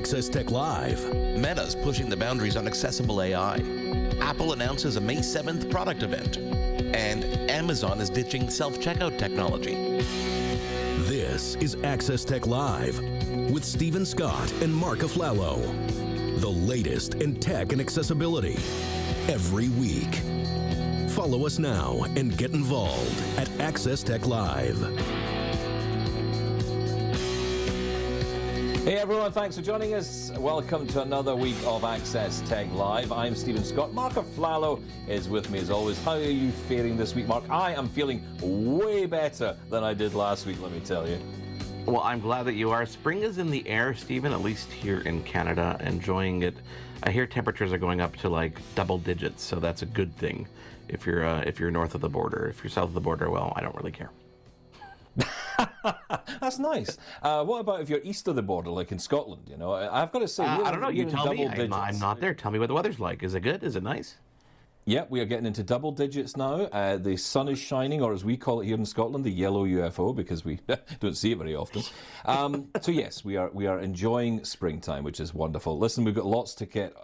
Access Tech Live. Meta's pushing the boundaries on accessible AI. Apple announces a May 7th product event. And Amazon is ditching self-checkout technology. This is Access Tech Live with Stephen Scott and Mark Aflalo. The latest in tech and accessibility every week. Follow us now and get involved at Access Tech Live. Hey everyone, thanks for joining us. Welcome to another week of Access Tech Live. I'm Stephen Scott. Mark Aflalo is with me as always. How are you faring this week, Mark? I am feeling way better than I did last week, let me tell you. Well, I'm glad that you are. Spring is in the air, Stephen, at least here in Canada, enjoying it. I hear temperatures are going up to like double digits, so that's a good thing if you're north of the border. If you're south of the border, well, I don't really care. That's nice. What about if you're east of the border, like in Scotland? You know, I've got to say, I don't know. You tell me. I'm not there. Tell me what the weather's like. Is it good? Is it nice? Yep, we are getting into double digits now. The sun is shining, or as we call it here in Scotland, the yellow UFO, because we don't see it very often. So yes, we are enjoying springtime, which is wonderful. Listen, we've got lots to get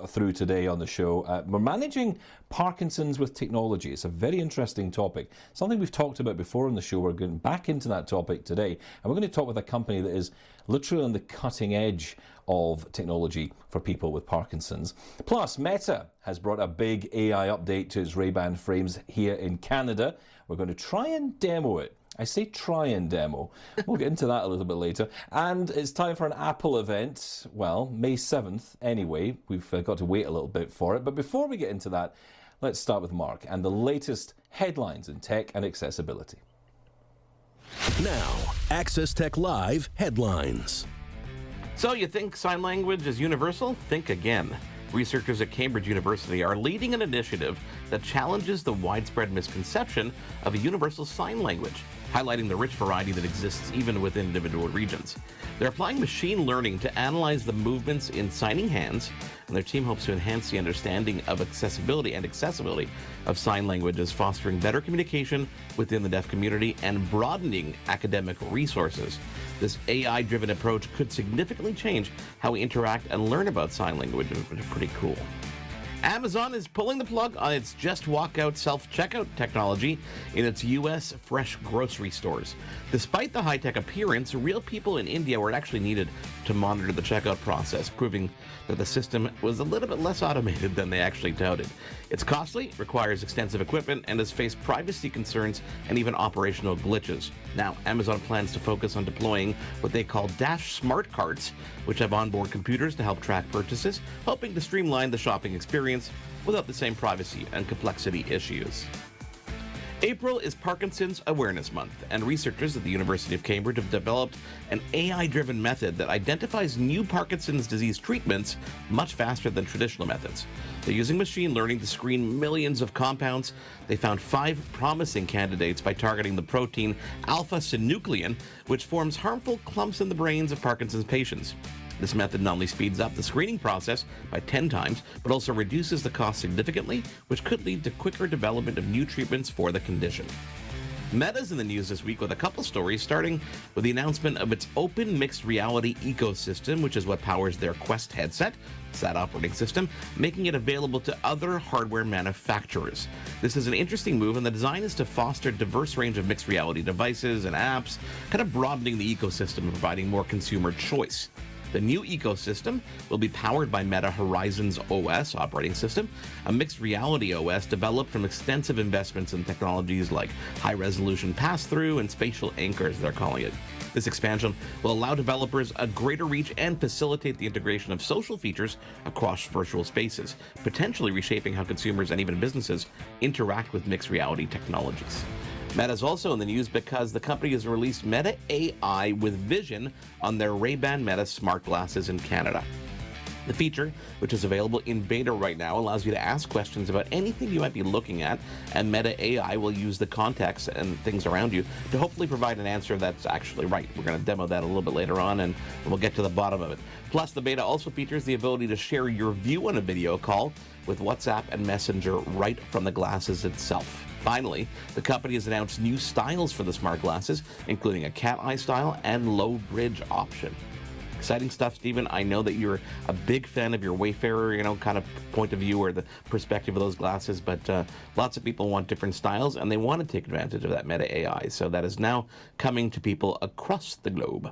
through today on the show. We're managing Parkinson's with technology. It's a very interesting topic, something we've talked about before on the show. We're going back into that topic today, and we're going to talk with a company that is literally on the cutting edge of technology for people with Parkinson's. Plus, Meta has brought a big AI update to its Ray-Ban frames here in Canada. We're going to try and demo it. I say try and demo. We'll get into that a little bit later. And it's time for an Apple event. Well, May 7th anyway. We've got to wait a little bit for it. But before we get into that, let's start with Mark and the latest headlines in tech and accessibility. Now, Access Tech Live headlines. So you think sign language is universal? Think again. Researchers at Cambridge University are leading an initiative that challenges the widespread misconception of a universal sign language, highlighting the rich variety that exists even within individual regions. They're applying machine learning to analyze the movements in signing hands, and their team hopes to enhance the understanding of accessibility of sign languages, fostering better communication within the deaf community and broadening academic resources. This AI-driven approach could significantly change how we interact and learn about sign language, which is pretty cool. Amazon is pulling the plug on its Just Walk Out self-checkout technology in its U.S. fresh grocery stores. Despite the high-tech appearance, real people in India were actually needed to monitor the checkout process, proving that the system was a little bit less automated than they actually touted. It's costly, requires extensive equipment, and has faced privacy concerns and even operational glitches. Now, Amazon plans to focus on deploying what they call Dash Smart Carts, which have onboard computers to help track purchases, hoping to streamline the shopping experience without the same privacy and complexity issues. April is Parkinson's Awareness Month, and researchers at the University of Cambridge have developed an AI-driven method that identifies new Parkinson's disease treatments much faster than traditional methods. They're using machine learning to screen millions of compounds. They found 5 promising candidates by targeting the protein alpha-synuclein, which forms harmful clumps in the brains of Parkinson's patients. This method not only speeds up the screening process by 10 times, but also reduces the cost significantly, which could lead to quicker development of new treatments for the condition. Meta's in the news this week with a couple stories, starting with the announcement of its open mixed reality ecosystem, which is what powers their Quest headset. It's that operating system, making it available to other hardware manufacturers. This is an interesting move, and the design is to foster a diverse range of mixed reality devices and apps, kind of broadening the ecosystem and providing more consumer choice. The new ecosystem will be powered by Meta Horizons OS operating system, a mixed reality OS developed from extensive investments in technologies like high-resolution pass-through and spatial anchors, they're calling it. This expansion will allow developers a greater reach and facilitate the integration of social features across virtual spaces, potentially reshaping how consumers and even businesses interact with mixed reality technologies. Meta is also in the news because the company has released Meta AI with Vision on their Ray-Ban Meta smart glasses in Canada. The feature, which is available in beta right now, allows you to ask questions about anything you might be looking at, and Meta AI will use the context and things around you to hopefully provide an answer that's actually right. We're going to demo that a little bit later on, and we'll get to the bottom of it. Plus, the beta also features the ability to share your view on a video call with WhatsApp and Messenger right from the glasses itself. Finally, the company has announced new styles for the smart glasses, including a cat eye style and low bridge option. Exciting stuff, Stephen. I know that you're a big fan of your Wayfarer, kind of point of view or the perspective of those glasses, but lots of people want different styles and they want to take advantage of that Meta AI. So that is now coming to people across the globe.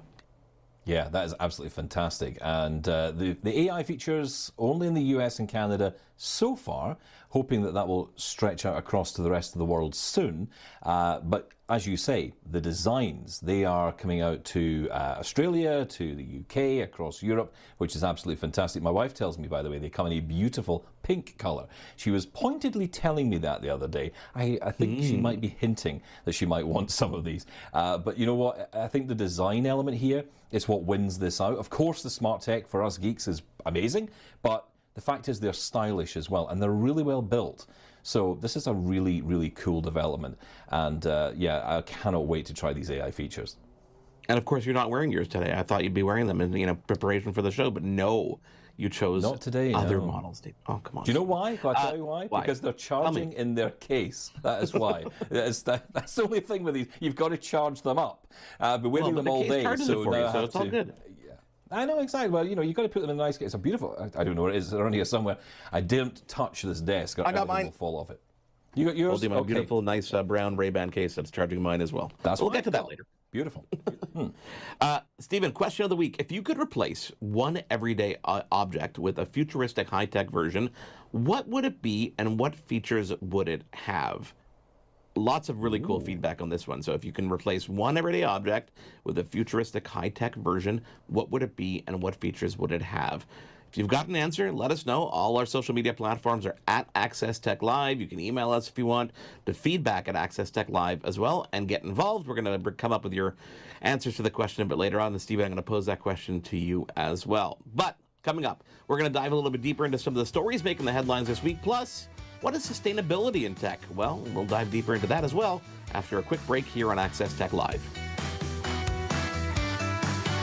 Yeah, that is absolutely fantastic. And the AI features only in the US and Canada so far, hoping that will stretch out across to the rest of the world soon. But as you say, the designs, they are coming out to Australia, to the UK, across Europe, which is absolutely fantastic. My wife tells me, by the way, they come in a beautiful pink colour. She was pointedly telling me that the other day. I think she might be hinting that she might want some of these. But you know what? I think the design element here is what wins this out. Of course, the smart tech for us geeks is amazing, but the fact is they're stylish as well, and they're really well built. So this is a really, really cool development. And yeah, I cannot wait to try these AI features. And of course, you're not wearing yours today. I thought you'd be wearing them in preparation for the show, but no, you chose not today, other no. models. Oh, come on. Do you know why? Can I tell you why? Because they're charging in their case. That is why. That's the only thing with these. You've got to charge them up. I've been wearing them all day, so now I have it's all good. I know, exactly. Well, you've got to put them in a nice case. It's a beautiful, I don't know where it is. It's around here somewhere. I didn't touch this desk, or I got everything mine. will fall off it. You got yours? Holding my beautiful, nice brown Ray-Ban case that's charging mine as well. We'll get to that later. Beautiful. Stephen, question of the week. If you could replace one everyday object with a futuristic high-tech version, what would it be and what features would it have? Lots of really cool feedback on this one. So if you can replace one everyday object with a futuristic high-tech version, what would it be and what features would it have? If you've got an answer, let us know. All our social media platforms are at Access Tech Live. You can email us if you want to feedback at Access Tech Live as well and get involved. We're going to come up with your answers to the question a bit later on. And Stephen, I'm going to pose that question to you as well. But coming up, we're going to dive a little bit deeper into some of the stories making the headlines this week. Plus, what is sustainability in tech? Well, we'll dive deeper into that as well after a quick break here on Access Tech Live.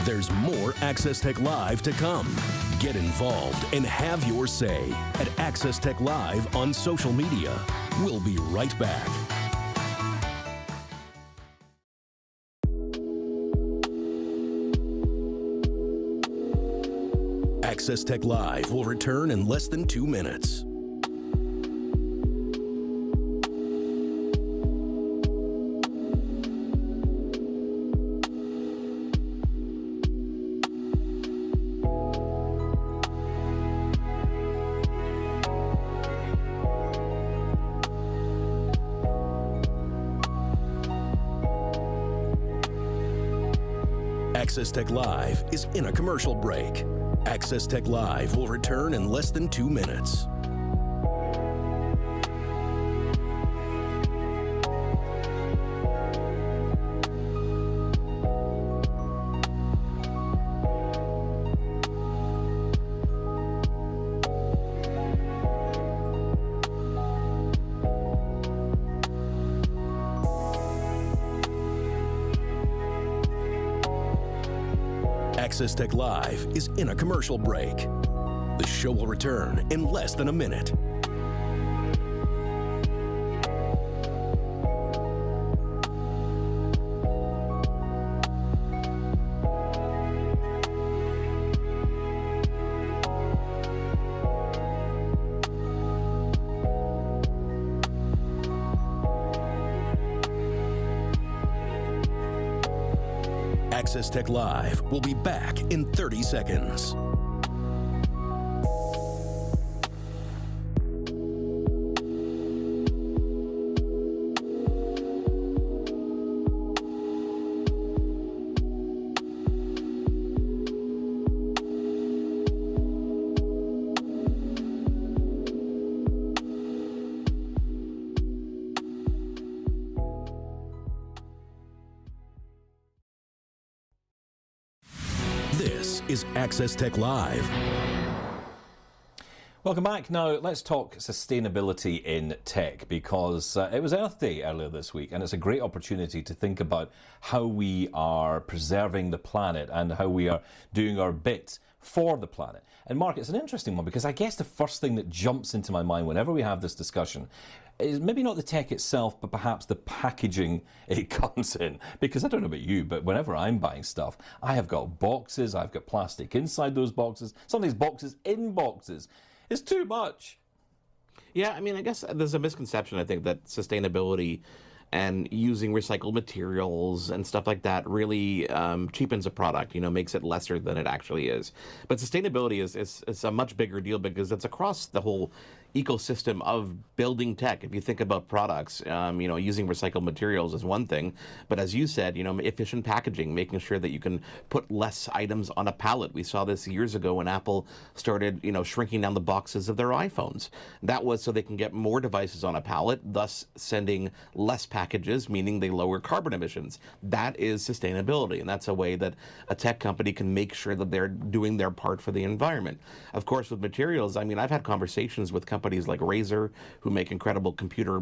There's more Access Tech Live to come. Get involved and have your say at Access Tech Live on social media. We'll be right back. Access Tech Live will return in less than 2 minutes. Access Tech Live is in a commercial break. Access Tech Live will return in less than 2 minutes. Access Tech Live is in a commercial break. The show will return in less than a minute. Access Tech Live will be back in 30 seconds. This is Access Tech Live. Welcome back. Now, let's talk sustainability in tech, because it was Earth Day earlier this week, and it's a great opportunity to think about how we are preserving the planet and how we are doing our bit for the planet. And Mark, it's an interesting one because I guess the first thing that jumps into my mind whenever we have this discussion is maybe not the tech itself, but perhaps the packaging it comes in. Because I don't know about you, but whenever I'm buying stuff, I have got boxes, I've got plastic inside those boxes, some of these boxes in boxes. It's too much. Yeah, I mean, I guess there's a misconception, I think, that sustainability and using recycled materials and stuff like that really cheapens a product, makes it lesser than it actually is. But sustainability is a much bigger deal because it's across the whole ecosystem of building tech. If you think about products, using recycled materials is one thing, but as you said, efficient packaging, making sure that you can put less items on a pallet. We saw this years ago when Apple started, shrinking down the boxes of their iPhones. That was so they can get more devices on a pallet, thus sending less packages, meaning they lower carbon emissions. That is sustainability, and that's a way that a tech company can make sure that they're doing their part for the environment. Of course, with materials, I mean, I've had conversations with companies like Razer, who make incredible computer,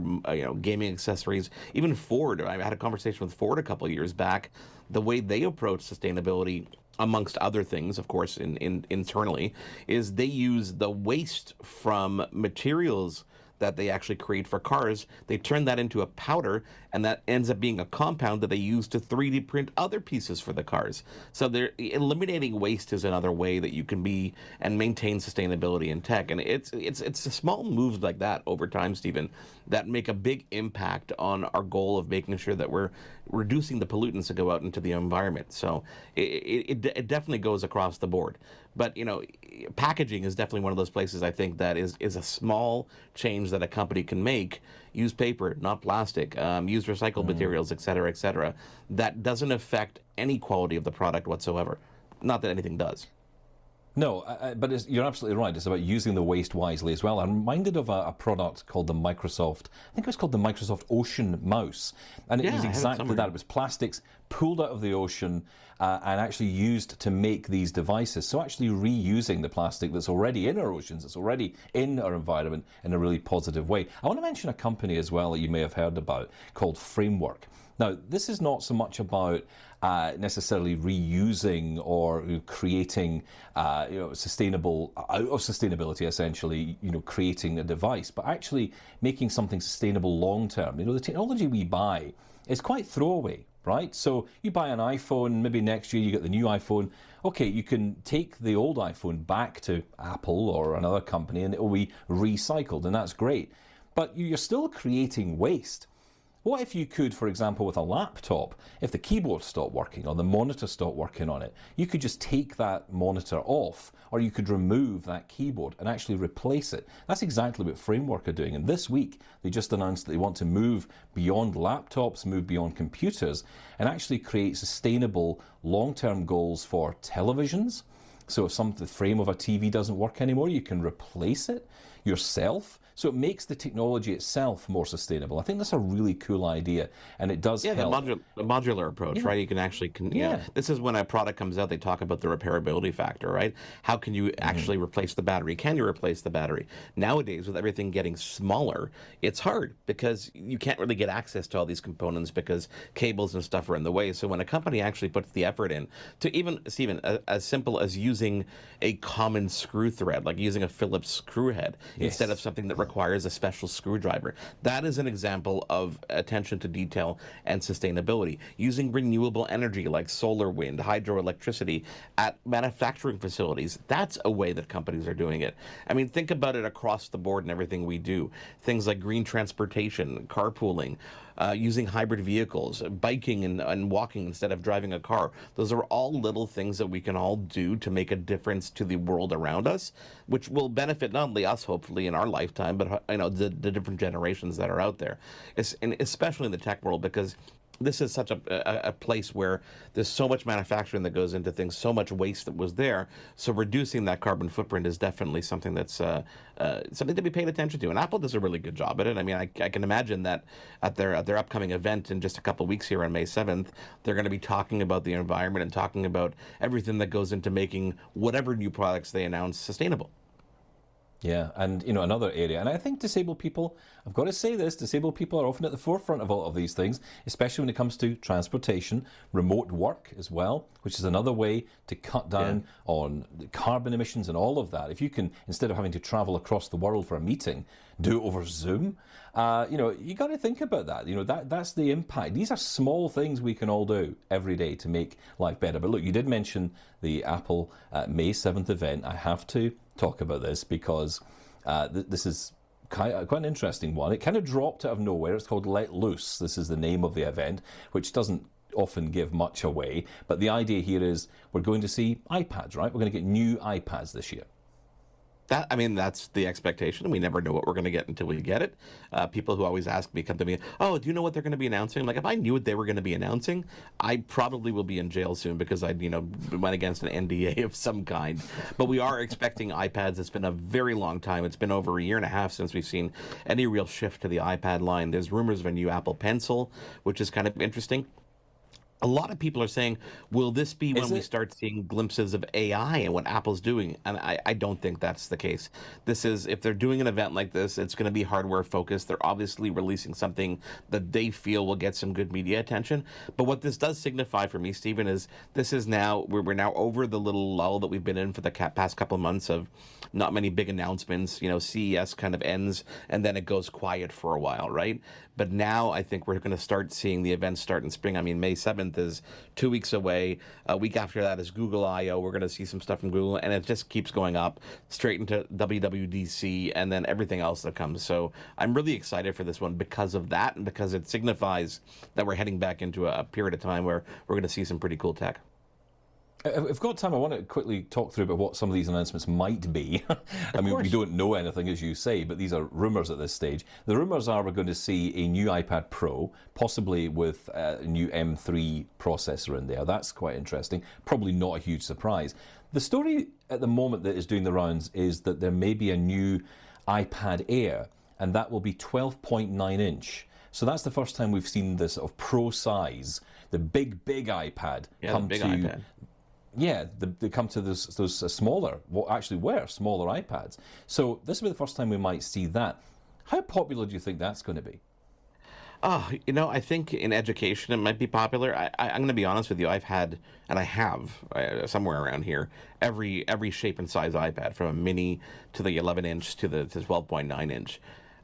gaming accessories. Even Ford, I had a conversation with Ford a couple of years back. The way they approach sustainability, amongst other things, of course, internally, is they use the waste from materials that they actually create for cars. They turn that into a powder, and that ends up being a compound that they use to 3D print other pieces for the cars. So they're eliminating waste is another way that you can be and maintain sustainability in tech. And it's a small moves like that over time, Stephen, that make a big impact on our goal of making sure that we're reducing the pollutants that go out into the environment. So it definitely goes across the board. But packaging is definitely one of those places I think that is a small change that a company can make. Use paper, not plastic. Use recycled materials, et cetera, et cetera. That doesn't affect any quality of the product whatsoever. Not that anything does. No, but you're absolutely right. It's about using the waste wisely as well. I'm reminded of a product called the Microsoft, I think it was called the Microsoft Ocean Mouse. And it was exactly that. It was plastics pulled out of the ocean and actually used to make these devices. So actually reusing the plastic that's already in our oceans, that's already in our environment in a really positive way. I want to mention a company as well that you may have heard about called Framework. Now, this is not so much about necessarily reusing or creating, sustainable, out of sustainability, essentially, creating a device, but actually making something sustainable long term. The technology we buy is quite throwaway, right? So you buy an iPhone, maybe next year you get the new iPhone. Okay, you can take the old iPhone back to Apple or another company and it will be recycled, and that's great. But you're still creating waste. What if you could, for example, with a laptop, if the keyboard stopped working or the monitor stopped working on it, you could just take that monitor off, or you could remove that keyboard and actually replace it. That's exactly what Framework are doing. And this week, they just announced that they want to move beyond laptops, move beyond computers, and actually create sustainable long-term goals for televisions. So if the frame of a TV doesn't work anymore, you can replace it yourself. So it makes the technology itself more sustainable. I think that's a really cool idea, and it does help. The modular approach, right? You can actually, this is when a product comes out, they talk about the repairability factor, right? How can you actually replace the battery? Can you replace the battery? Nowadays, with everything getting smaller, it's hard because you can't really get access to all these components because cables and stuff are in the way. So when a company actually puts the effort in to even, Stephen, as simple as using a common screw thread, like using a Phillips screw head, instead of something that requires a special screwdriver. That is an example of attention to detail and sustainability. Using renewable energy like solar, wind, hydroelectricity at manufacturing facilities. That's a way that companies are doing it. I mean, think about it across the board in everything we do. Things like green transportation, carpooling, using hybrid vehicles, biking and walking instead of driving a car. Those are all little things that we can all do to make a difference to the world around us, which will benefit not only us, hopefully, in our lifetime, but the different generations that are out there, and especially in the tech world, because this is such a place where there's so much manufacturing that goes into things, so much waste that was there. So reducing that carbon footprint is definitely something that's something to be paid attention to. And Apple does a really good job at it. I mean, I can imagine that at their upcoming event in just a couple of weeks here on May 7th, they're going to be talking about the environment and talking about everything that goes into making whatever new products they announce sustainable. Yeah, and another area, and I think disabled people, I've got to say this, disabled people are often at the forefront of all of these things, especially when it comes to transportation, remote work as well, which is another way to cut down on the carbon emissions and all of that. If you can, instead of having to travel across the world for a meeting, do it over Zoom, you got to think about that. That's the impact. These are small things we can all do every day to make life better. But look, you did mention the Apple May 7th event. I have to talk about this because this is quite an interesting one. It kind of dropped out of nowhere. It's called Let Loose. This is the name of the event, which doesn't often give much away. But the idea here is we're going to see iPads, right? We're going to get new iPads this year. That's the expectation. We never know what we're going to get until we get it. People who always ask me, come to me, oh, do you know what they're going to be announcing? I'm like, if I knew what they were going to be announcing, I probably will be in jail soon because I, went against an NDA of some kind. But we are expecting iPads. It's been a very long time. It's been over a year and a half since we've seen any real shift to the iPad line. There's rumors of a new Apple Pencil, which is kind of interesting. A lot of people are saying, will this be when we start seeing glimpses of AI and what Apple's doing? And I don't think that's the case. If they're doing an event like this, it's going to be hardware focused. They're obviously releasing something that they feel will get some good media attention. But what this does signify for me, Stephen, is we're now over the little lull that we've been in for the past couple of months of not many big announcements. CES kind of ends and then it goes quiet for a while, right? But now I think we're going to start seeing the events start in spring. I mean, May 7th is 2 weeks away. A week after that is Google I/O. We're going to see some stuff from Google, and it just keeps going up straight into WWDC and then everything else that comes. So I'm really excited for this one because of that and because it signifies that we're heading back into a period of time where we're going to see some pretty cool tech. If we've got time, I want to quickly talk through about what some of these announcements might be. I mean, we don't know anything, as you say, but these are rumours at this stage. The rumours are we're going to see a new iPad Pro, possibly with a new M3 processor in there. That's quite interesting. Probably not a huge surprise. The story at the moment that is doing the rounds is that there may be a new iPad Air, and that will be 12.9 inch. So that's the first time we've seen this sort of Pro size, the big iPad come to... iPad. Yeah, they come to those smaller, what actually were smaller iPads. So this will be the first time we might see that. How popular do you think that's going to be? I think in education it might be popular. I'm going to be honest with you. I've had, and I have somewhere around here, every shape and size iPad, from a mini to the 11 inch to the 12.9 inch.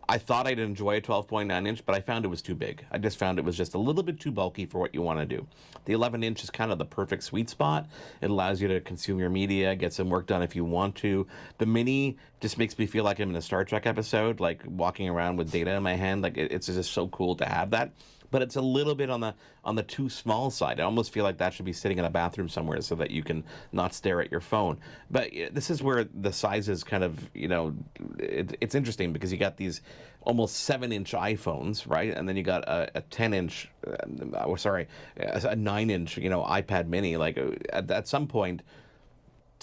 I thought I'd enjoy a 12.9 inch, but I found it was too big. I just found it was just a little bit too bulky for what you want to do. The 11 inch is kind of the perfect sweet spot. It allows you to consume your media, get some work done if you want to. The mini just makes me feel like I'm in a Star Trek episode, like walking around with data in my hand. Like it's just so cool to have that. But it's a little bit on the too small side. I almost feel like that should be sitting in a bathroom somewhere so that you can not stare at your phone. But this is where the sizes kind of, it's interesting because you got these almost 7-inch iPhones, right? And then you got a 10-inch, a 9-inch, iPad mini. Like at some point,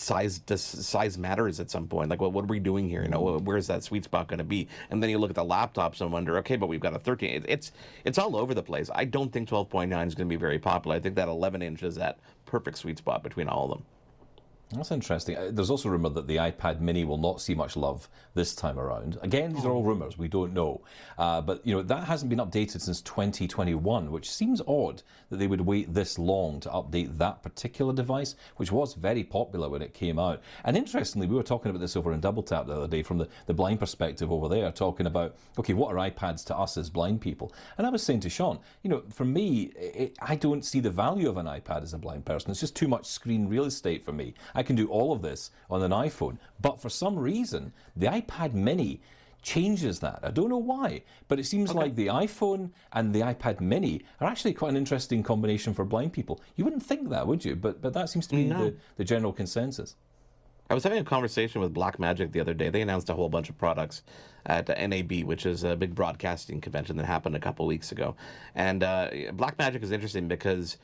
size matters at some point. Like, well, what are we doing here? Where's that sweet spot going to be? And then you look at the laptops and wonder, okay, but we've got a 13. It's all over the place. I don't think 12.9 is going to be very popular. I think that 11 inch is that perfect sweet spot between all of them. That's interesting. There's also rumour that the iPad mini will not see much love this time around. Again, these are all rumours. We don't know. But, that hasn't been updated since 2021, which seems odd that they would wait this long to update that particular device, which was very popular when it came out. And interestingly, we were talking about this over in Double Tap the other day from the blind perspective over there, talking about, okay, what are iPads to us as blind people? And I was saying to Sean, for me, I don't see the value of an iPad as a blind person. It's just too much screen real estate for me. I can do all of this on an iPhone, but for some reason, the iPad mini changes that. I don't know why, but it seems like the iPhone and the iPad mini are actually quite an interesting combination for blind people. You wouldn't think that, would you? But that seems to be the general consensus. I was having a conversation with Blackmagic the other day. They announced a whole bunch of products at NAB, which is a big broadcasting convention that happened a couple weeks ago. And Blackmagic is interesting because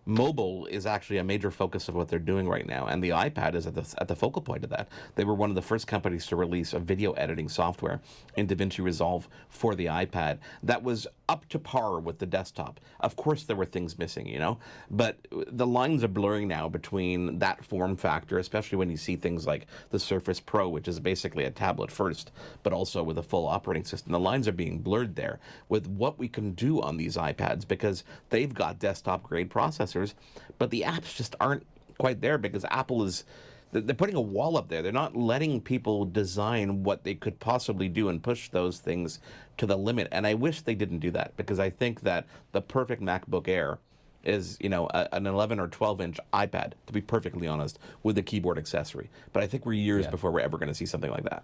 mobile is actually a major focus of what they're doing right now, and the iPad is at the focal point of that. They were one of the first companies to release a video editing software in DaVinci Resolve for the iPad that was up to par with the desktop. Of course, there were things missing, but the lines are blurring now between that form factor, especially when you see things like the Surface Pro, which is basically a tablet first, but also with a full operating system. The lines are being blurred there with what we can do on these iPads because they've got desktop-grade processors, but the apps just aren't quite there because Apple is... They're putting a wall up there. They're not letting people design what they could possibly do and push those things to the limit. And I wish they didn't do that because I think that the perfect MacBook Air is, an 11 or 12-inch iPad, to be perfectly honest, with a keyboard accessory. But I think we're years before we're ever going to see something like that.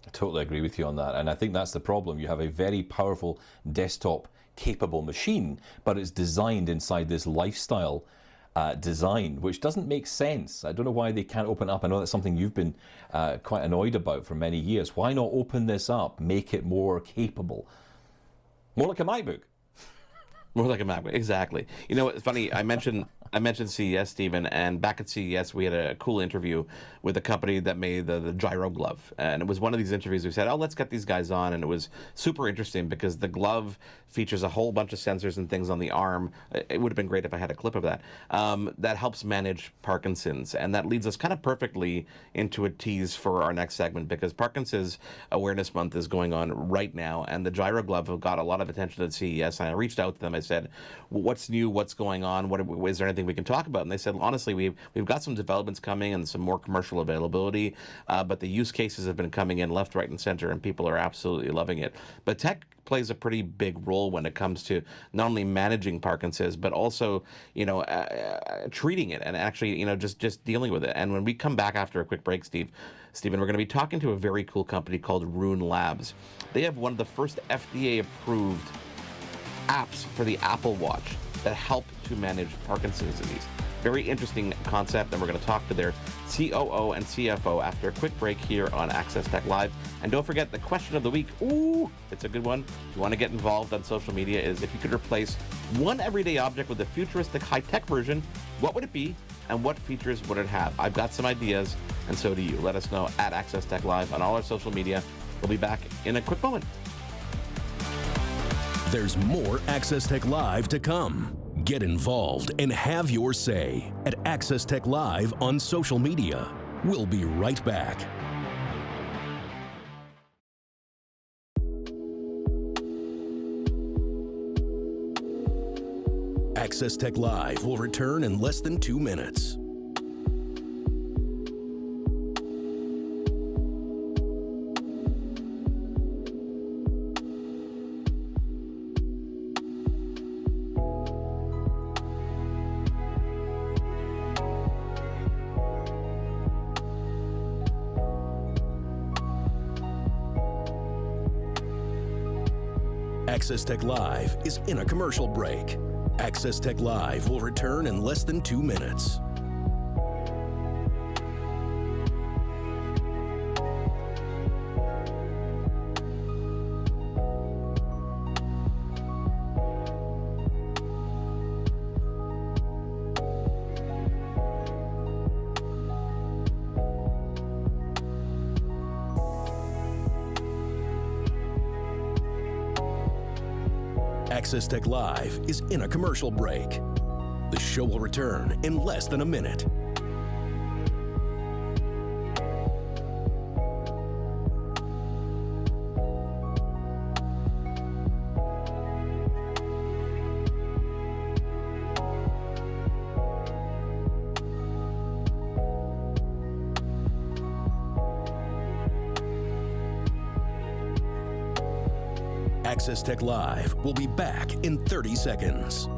I totally agree with you on that. And I think that's the problem. You have a very powerful desktop-capable machine, but it's designed inside this lifestyle design, which doesn't make sense. I don't know why they can't open up. I know that's something you've been quite annoyed about for many years. Why not open this up, make it more capable? More like a MacBook. More like a MacBook, exactly. It's funny, I mentioned CES, Stephen, and back at CES we had a cool interview with a company that made the gyro glove. And it was one of these interviews we said, let's get these guys on. And it was super interesting because the glove features a whole bunch of sensors and things on the arm. It would have been great if I had a clip of that. That helps manage Parkinson's. And that leads us kind of perfectly into a tease for our next segment because Parkinson's Awareness Month is going on right now. And the gyro glove have got a lot of attention at CES. And I reached out to them. I said, what's new? What's going on? Is there anything we can talk about? And they said, honestly, we've got some developments coming and some more commercial availability, but the use cases have been coming in left, right, and center, and people are absolutely loving it. But tech plays a pretty big role when it comes to not only managing Parkinson's, but also, treating it and actually, just dealing with it. And when we come back after a quick break, Stephen, we're going to be talking to a very cool company called Rune Labs. They have one of the first FDA-approved apps for the Apple Watch that help to manage Parkinson's disease. Very interesting concept, and we're going to talk to their COO and CFO after a quick break here on Access Tech Live. And don't forget the question of the week. Ooh, it's a good one. If you want to get involved on social media, is if you could replace one everyday object with a futuristic high-tech version, what would it be and what features would it have? I've got some ideas, and so do you. Let us know at Access Tech Live on all our social media. We'll be back in a quick moment. There's more Access Tech Live to come. Get involved and have your say at Access Tech Live on social media. We'll be right back. Access Tech Live will return in less than 2 minutes. Access Tech Live is in a commercial break. Access Tech Live will return in less than 2 minutes. Access Tech Live is in a commercial break. The show will return in less than a minute. Access Tech Live will be back in 30 seconds.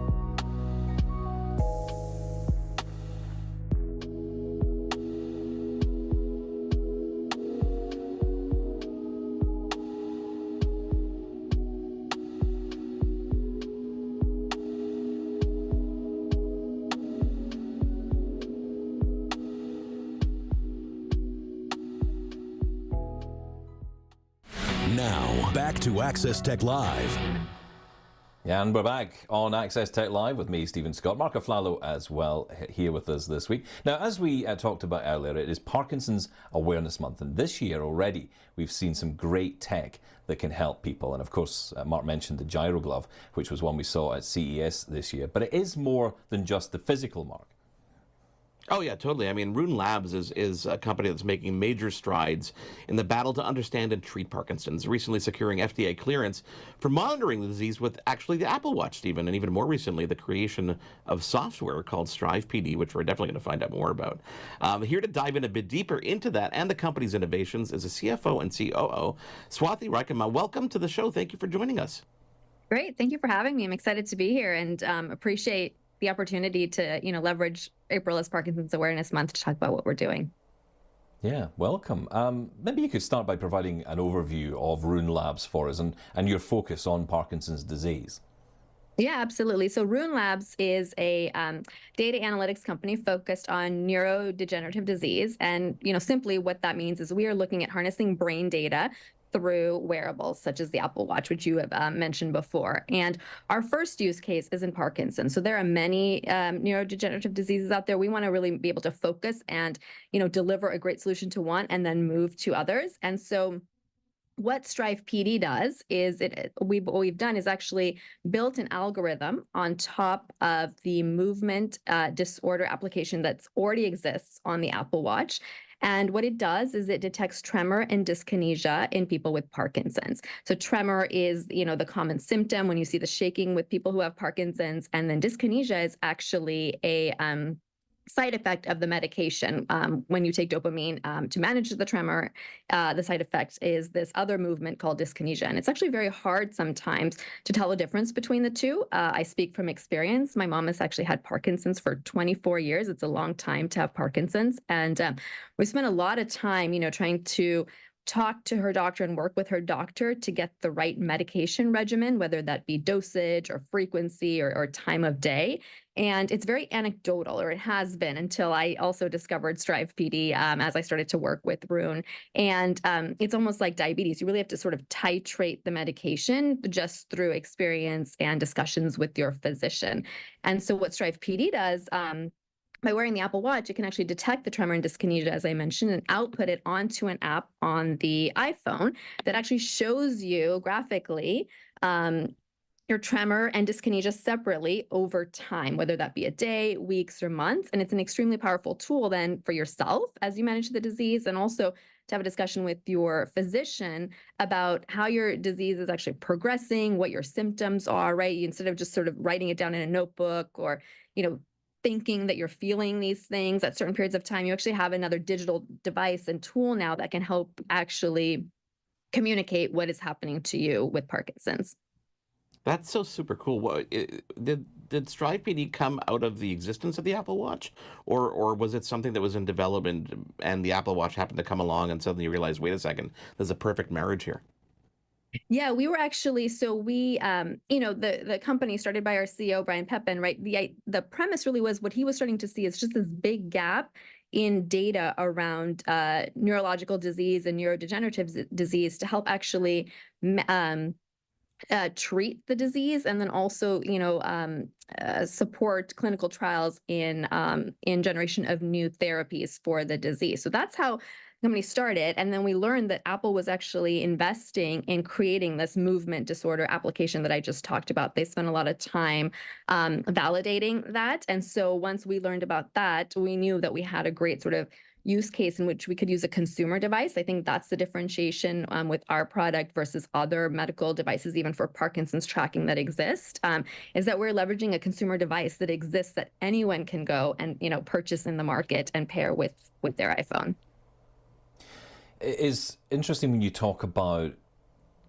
Now, back to Access Tech Live. Yeah, and we're back on Access Tech Live with me, Stephen Scott. Mark Aflalo as well here with us this week. Now, as we talked about earlier, it is Parkinson's Awareness Month, and this year already we've seen some great tech that can help people. And of course, Mark mentioned the gyro glove, which was one we saw at CES this year. But it is more than just the physical, Mark. Oh, yeah, totally. I mean, Rune Labs is a company that's making major strides in the battle to understand and treat Parkinson's, recently securing FDA clearance for monitoring the disease with actually the Apple Watch, Stephen, and even more recently, the creation of software called Strive PD, which we're definitely going to find out more about. Here to dive in a bit deeper into that and the company's innovations is the CFO and COO, Swathi Raikama. Welcome to the show. Thank you for joining us. Great. Thank you for having me. I'm excited to be here and appreciate the opportunity to, leverage April as Parkinson's Awareness Month to talk about what we're doing. Yeah, welcome. Maybe you could start by providing an overview of Rune Labs for us and your focus on Parkinson's disease. Yeah, absolutely. So Rune Labs is a data analytics company focused on neurodegenerative disease. And, simply what that means is we are looking at harnessing brain data through wearables such as the Apple Watch, which you have mentioned before. And our first use case is in Parkinson's. So there are many neurodegenerative diseases out there. We want to really be able to focus and, deliver a great solution to one and then move to others. And so what Strive PD does is what we've done is actually built an algorithm on top of the movement disorder application that already exists on the Apple Watch. And what it does is it detects tremor and dyskinesia in people with Parkinson's. So tremor is, the common symptom when you see the shaking with people who have Parkinson's, and then dyskinesia is actually a side effect of the medication. When you take dopamine to manage the tremor, the side effect is this other movement called dyskinesia. And it's actually very hard sometimes to tell the difference between the two. I speak from experience. My mom has actually had Parkinson's for 24 years. It's a long time to have Parkinson's. And we spent a lot of time, trying to talk to her doctor and work with her doctor to get the right medication regimen, whether that be dosage or frequency or time of day. And it's very anecdotal, or it has been, until I also discovered Strive PD as I started to work with Rune. And it's almost like diabetes. You really have to sort of titrate the medication just through experience and discussions with your physician. And so what Strive PD does, by wearing the Apple Watch, it can actually detect the tremor and dyskinesia, as I mentioned, and output it onto an app on the iPhone that actually shows you graphically your tremor and dyskinesia separately over time, whether that be a day, weeks, or months. And it's an extremely powerful tool then for yourself as you manage the disease, and also to have a discussion with your physician about how your disease is actually progressing, what your symptoms are, right? Instead of just sort of writing it down in a notebook or, thinking that you're feeling these things at certain periods of time, you actually have another digital device and tool now that can help actually communicate what is happening to you with Parkinson's. That's so super cool. Did Strive PD come out of the existence of the Apple Watch, or was it something that was in development and the Apple Watch happened to come along and suddenly you realized, wait a second, there's a perfect marriage here? Yeah, we were actually, so we, the company started by our CEO, Brian Pepin, right? The premise really was what he was starting to see is just this big gap in data around neurological disease and neurodegenerative disease to help actually treat the disease, and then also, support clinical trials in generation of new therapies for the disease. So that's how the company started. And then we learned that Apple was actually investing in creating this movement disorder application that I just talked about. They spent a lot of time validating that. And so once we learned about that, we knew that we had a great sort of use case in which we could use a consumer device. I think that's the differentiation with our product versus other medical devices, even for Parkinson's tracking that exist, is that we're leveraging a consumer device that exists that anyone can go and purchase in the market and pair with their iPhone. It is interesting when you talk about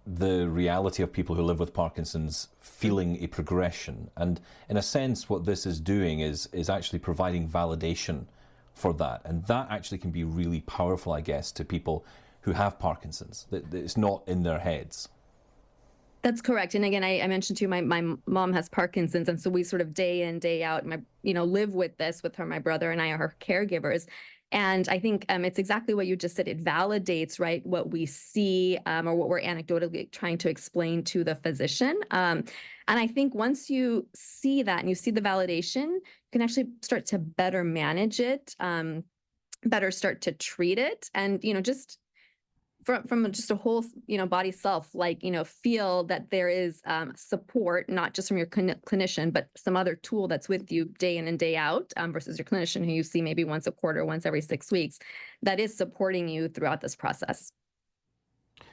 the reality of people who live with Parkinson's feeling a progression, and in a sense what this is doing is actually providing validation for that, and that actually can be really powerful, I guess, to people who have Parkinson's, that it's not in their heads. That's correct. And again, I mentioned to you, my mom has Parkinson's, and so we sort of day in, day out, live with this with her. My brother and I are her caregivers. And I think it's exactly what you just said. It validates, right, what we see or what we're anecdotally trying to explain to the physician. And I think once you see that and you see the validation, you can actually start to better manage it, better start to treat it, and just from just a whole body self, like feel that there is support, not just from your clinician, but some other tool that's with you day in and day out, versus your clinician who you see maybe once a quarter, once every 6 weeks, that is supporting you throughout this process.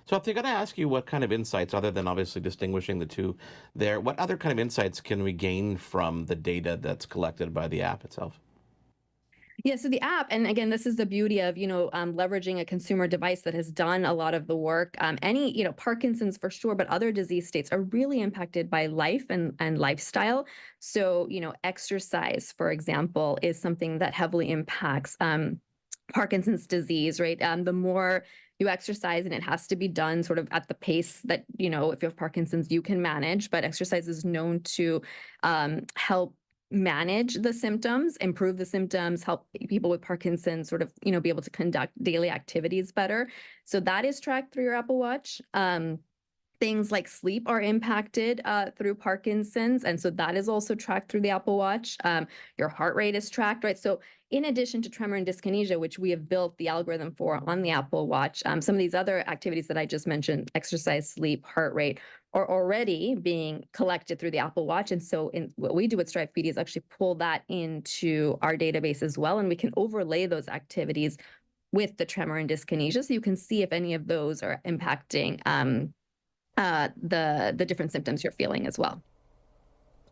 So if they're going to ask you what kind of insights, other than obviously distinguishing the two there, what other kind of insights can we gain from the data that's collected by the app itself? Yeah, so the app, and again, this is the beauty of leveraging a consumer device that has done a lot of the work. Parkinson's for sure, but other disease states are really impacted by life and lifestyle. So exercise, for example, is something that heavily impacts Parkinson's disease, right? The more you exercise, and it has to be done sort of at the pace that if you have Parkinson's, you can manage. But exercise is known to help manage the symptoms, improve the symptoms, help people with Parkinson's sort of, be able to conduct daily activities better. So that is tracked through your Apple Watch. Things like sleep are impacted through Parkinson's. And so that is also tracked through the Apple Watch. Your heart rate is tracked, right? So in addition to tremor and dyskinesia, which we have built the algorithm for on the Apple Watch, some of these other activities that I just mentioned, exercise, sleep, heart rate, are already being collected through the Apple Watch. And so what we do with Strive PD is actually pull that into our database as well. And we can overlay those activities with the tremor and dyskinesia. So you can see if any of those are impacting the different symptoms you're feeling as well.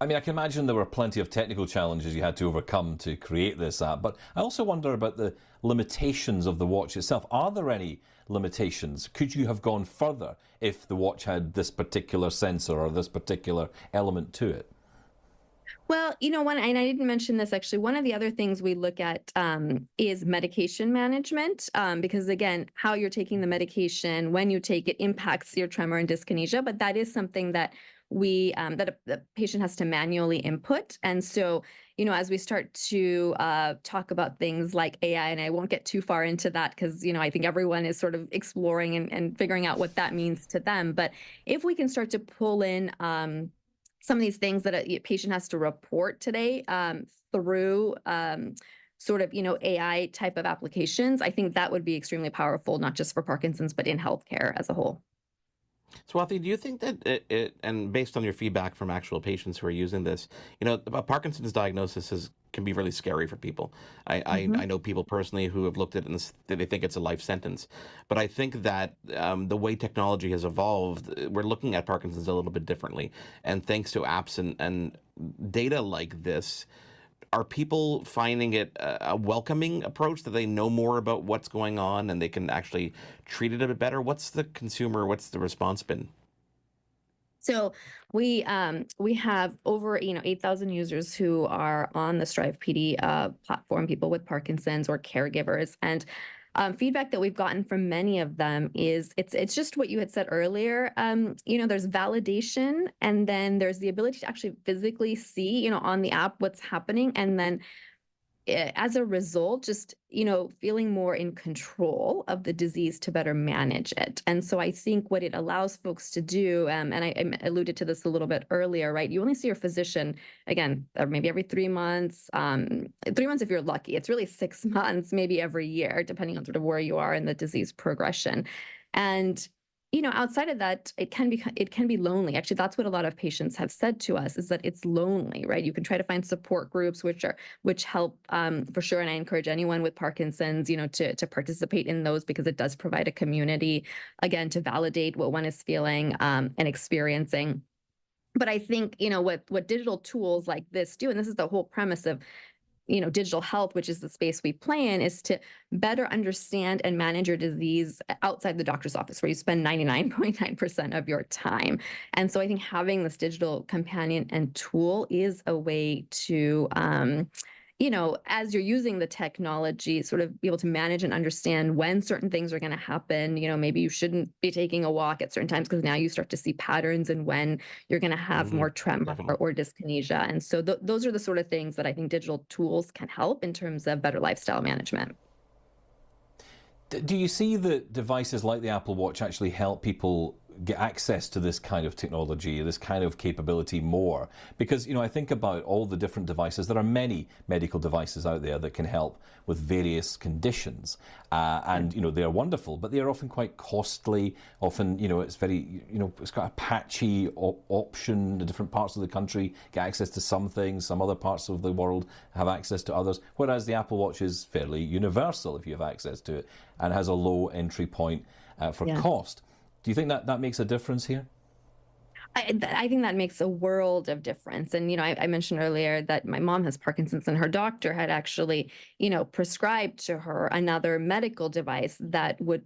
I mean, I can imagine there were plenty of technical challenges you had to overcome to create this app, but I also wonder about the limitations of the watch itself. Are there any limitations? Could you have gone further if the watch had this particular sensor or this particular element to it? Well, and I didn't mention this actually, one of the other things we look at is medication management, because again, how you're taking the medication, when you take it, impacts your tremor and dyskinesia, but that is something that the patient has to manually input. And so, as we start to talk about things like AI, and I won't get too far into that because, I think everyone is sort of exploring and figuring out what that means to them. But if we can start to pull in some of these things that a patient has to report today through sort of, AI type of applications, I think that would be extremely powerful, not just for Parkinson's, but in healthcare as a whole. Swati, do you think that and based on your feedback from actual patients who are using this, a Parkinson's diagnosis can be really scary for people. I know people personally who have looked at it and they think it's a life sentence. But I think that the way technology has evolved, we're looking at Parkinson's a little bit differently. And thanks to apps and data like this, are people finding it a welcoming approach, that they know more about what's going on and they can actually treat it a bit better? What's the response been? So we have over 8,000 users who are on the Strive PD platform, people with Parkinson's or caregivers, and feedback that we've gotten from many of them is it's just what you had said earlier. There's validation, and then there's the ability to actually physically see on the app what's happening, and then as a result, just, feeling more in control of the disease to better manage it. And so I think what it allows folks to do, and I alluded to this a little bit earlier, right? You only see your physician, again, maybe every 3 months, 3 months if you're lucky. It's really 6 months, maybe every year, depending on sort of where you are in the disease progression. And outside of that, it can be lonely. Actually, that's what a lot of patients have said to us, is that it's lonely, right? You can try to find support groups which help for sure. And I encourage anyone with Parkinson's, to participate in those, because it does provide a community, again, to validate what one is feeling and experiencing. But I think, what digital tools like this do, and this is the whole premise of digital health, which is the space we play in, is to better understand and manage your disease outside the doctor's office, where you spend 99.9% of your time. And so I think having this digital companion and tool is a way to, as you're using the technology, sort of be able to manage and understand when certain things are going to happen. Maybe you shouldn't be taking a walk at certain times, because now you start to see patterns and when you're going to have more tremor or dyskinesia. And so those are the sort of things that I think digital tools can help in terms of better lifestyle management. Do you see that devices like the Apple Watch actually help people get access to this kind of technology, this kind of capability more? Because, I think about all the different devices. There are many medical devices out there that can help with various conditions. And, they are wonderful, but they are often quite costly. Often, it's very, it's got a patchy option. The different parts of the country get access to some things. Some other parts of the world have access to others. Whereas the Apple Watch is fairly universal if you have access to it and has a low entry point for cost. Do you think that makes a difference here? I think that makes a world of difference. And, I mentioned earlier that my mom has Parkinson's, and her doctor had actually, prescribed to her another medical device that would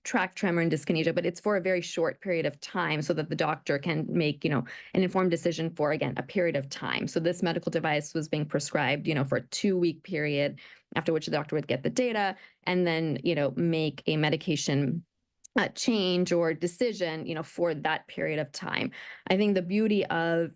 track tremor and dyskinesia, but it's for a very short period of time so that the doctor can make, an informed decision for, again, a period of time. So this medical device was being prescribed, for a 2-week period, after which the doctor would get the data and then, make a medication change or decision, for that period of time. I think the beauty of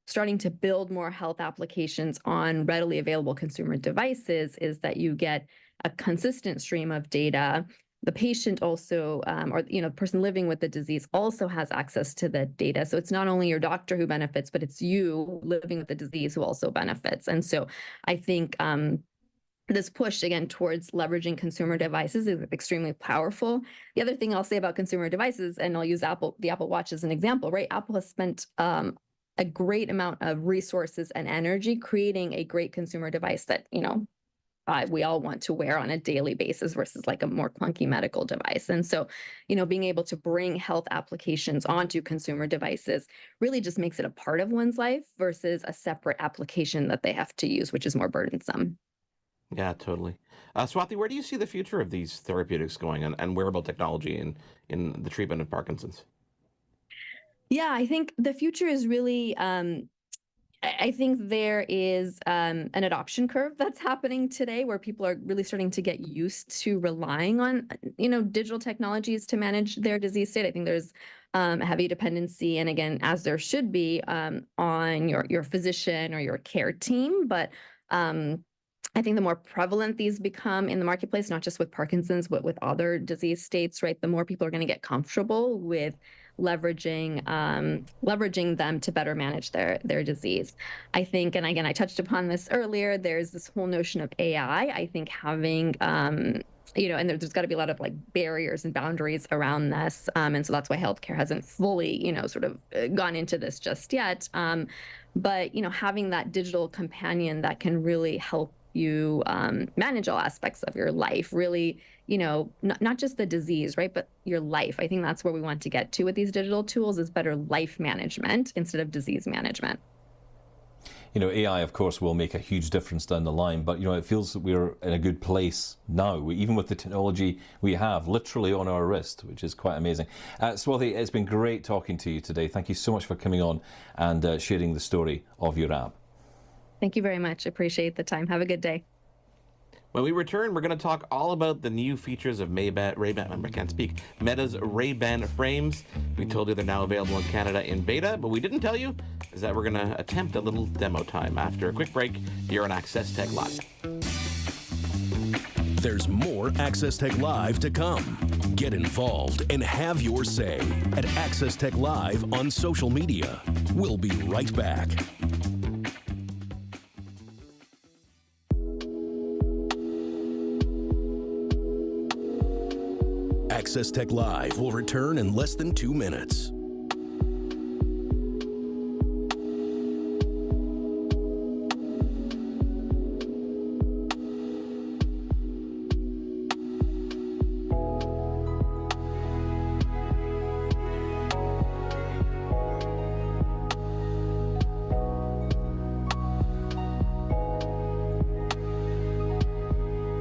starting to build more health applications on readily available consumer devices is that you get a consistent stream of data. The patient also, or the person living with the disease also has access to the data. So it's not only your doctor who benefits, but it's you living with the disease who also benefits. And so I think this push again towards leveraging consumer devices is extremely powerful. The other thing I'll say about consumer devices, and I'll use the Apple Watch as an example, right? Apple has spent a great amount of resources and energy creating a great consumer device that, we all want to wear on a daily basis versus like a more clunky medical device. And so, being able to bring health applications onto consumer devices really just makes it a part of one's life versus a separate application that they have to use, which is more burdensome. Yeah, totally. Swati, where do you see the future of these therapeutics going and wearable technology in the treatment of Parkinson's? Yeah, I think the future is really, I think there is an adoption curve that's happening today where people are really starting to get used to relying on, digital technologies to manage their disease state. I think there's a heavy dependency, and again, as there should be, on your physician or your care team. But I think the more prevalent these become in the marketplace, not just with Parkinson's, but with other disease states, right, the more people are going to get comfortable with leveraging them to better manage their disease. I think, and again, I touched upon this earlier, there's this whole notion of AI. I think having and there's got to be a lot of like barriers and boundaries around this. And so that's why healthcare hasn't fully, sort of gone into this just yet. But, having that digital companion that can really help you manage all aspects of your life, really, not just the disease, right, but your life. I think that's where we want to get to with these digital tools, is better life management instead of disease management. AI, of course, will make a huge difference down the line, but, it feels that we're in a good place now, even with the technology we have literally on our wrist, which is quite amazing. Swati, it's been great talking to you today. Thank you so much for coming on and sharing the story of your app. Thank you very much. Appreciate the time. Have a good day. When we return, we're going to talk all about the new features of Meta's Ray-Ban frames. We told you they're now available in Canada in beta, but we didn't tell you is that we're going to attempt a little demo time after a quick break here on Access Tech Live. There's more Access Tech Live to come. Get involved and have your say at Access Tech Live on social media. We'll be right back. Access Tech Live will return in less than 2 minutes.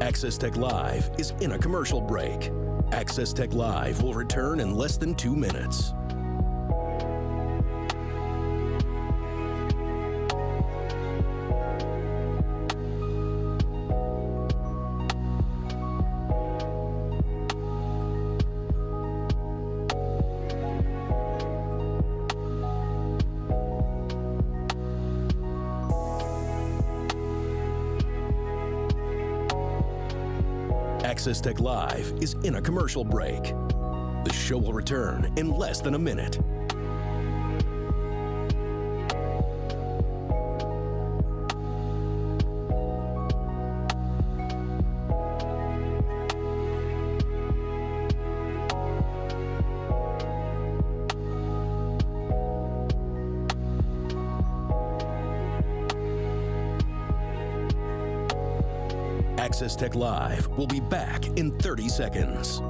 Access Tech Live is in a commercial break. Access Tech Live will return in less than 2 minutes. Access Tech Live is in a commercial break. The show will return in less than a minute. Access Tech Live will be back in 30 seconds.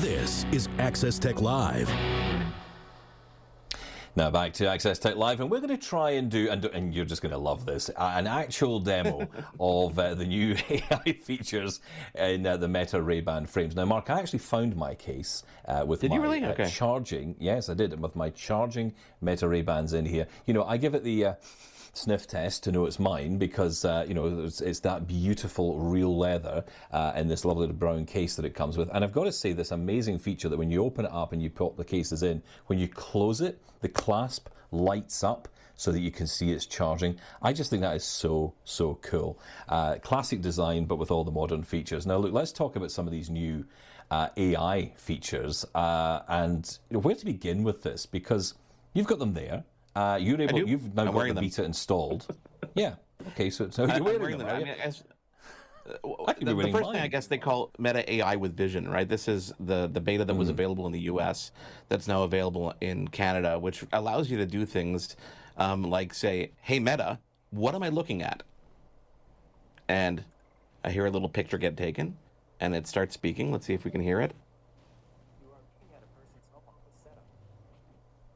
This is Access Tech Live. Now back to Access Tech Live, and we're going to try and do, and you're just going to love this, an actual demo of the new AI features in the Meta Ray-Ban frames. Now, Mark, I actually found my case with Did my you really? Okay. charging. Yes, I did, with my charging Meta Ray-Bans in here. You know, I give it the sniff test to know it's mine because, you know, it's that beautiful real leather in this lovely brown case that it comes with. And I've got to say, this amazing feature that when you open it up and you pop the cases in, when you close it, the clasp lights up so that you can see it's charging. I just think that is so, so cool. Classic design, but with all the modern features. Now, look, let's talk about some of these new AI features and you know, where to begin with this, because you've got them there. You've now got the beta installed. Yeah. Okay. So you're wearing them. I mean, the first thing I guess they call Meta AI with Vision, right? This is the beta that was available in the U.S. that's now available in Canada, which allows you to do things like say, "Hey Meta, what am I looking at?" And I hear a little picture get taken, and it starts speaking. Let's see if we can hear it.